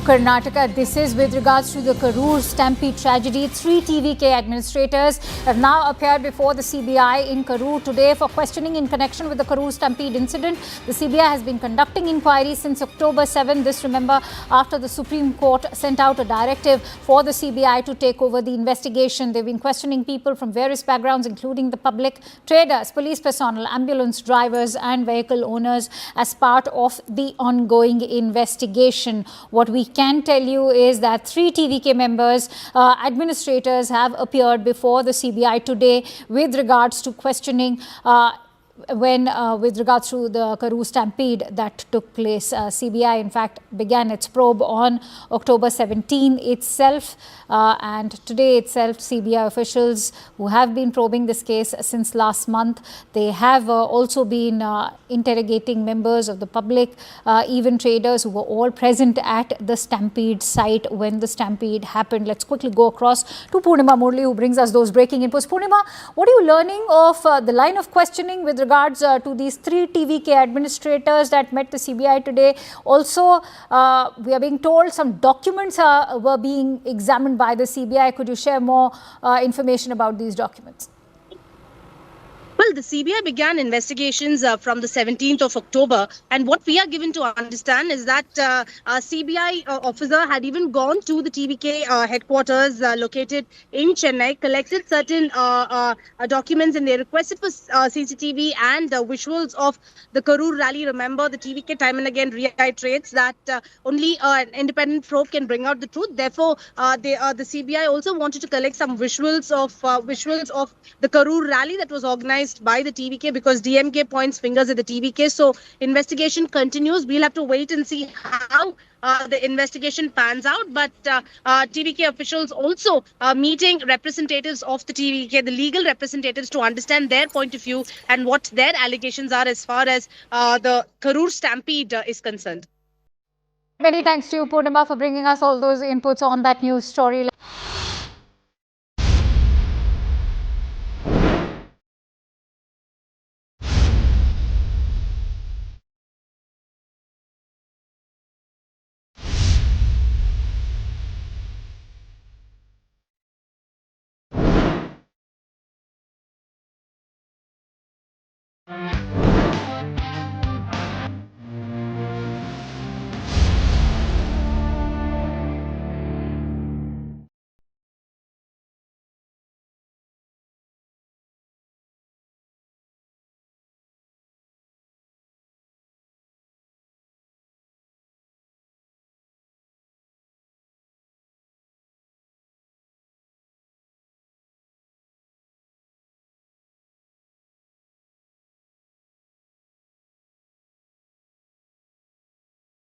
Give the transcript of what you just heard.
Karnataka. This is with regards to the Karur Stampede tragedy. 3 TVK administrators have now appeared before the CBI in Karur today for questioning in connection with the Karur Stampede incident. The CBI has been conducting inquiries since October 7. This, remember, after the Supreme Court sent out a directive for the CBI to take over the investigation. They've been questioning people from various backgrounds, including the public, traders, police personnel, ambulance drivers and vehicle owners as part of the ongoing investigation. What we can tell you is that 3 TVK members, administrators have appeared before the CBI today with regards to questioning with regards to the Karur Stampede that took place. CBI, in fact, began its probe on October 17 itself, and today itself, CBI officials who have been probing this case since last month, they have also been interrogating members of the public, even traders who were all present at the Stampede site when the Stampede happened. Let's quickly go across to Purnima Murli, who brings us those breaking inputs. Purnima, what are you learning of the line of questioning with regards to these 3 TVK administrators that met the CBI today? Also, we are being told some documents were being examined by the CBI. Could you share more information about these documents? Well, the CBI began investigations from the 17th of October, and what we are given to understand is that a CBI officer had even gone to the TVK headquarters located in Chennai, collected certain documents, and they requested for CCTV and visuals of the Karur rally. Remember, the TVK time and again reiterates that only an independent probe can bring out the truth. Therefore, the CBI also wanted to collect some visuals of the Karur rally that was organized by the TVK, because DMK points fingers at the TVK. So investigation continues. We'll have to wait and see how the investigation pans out. But TVK officials also meeting representatives of the TVK, the legal representatives, to understand their point of view and what their allegations are as far as the Karur Stampede is concerned. Many thanks to you, Purnima, for bringing us all those inputs on that news story.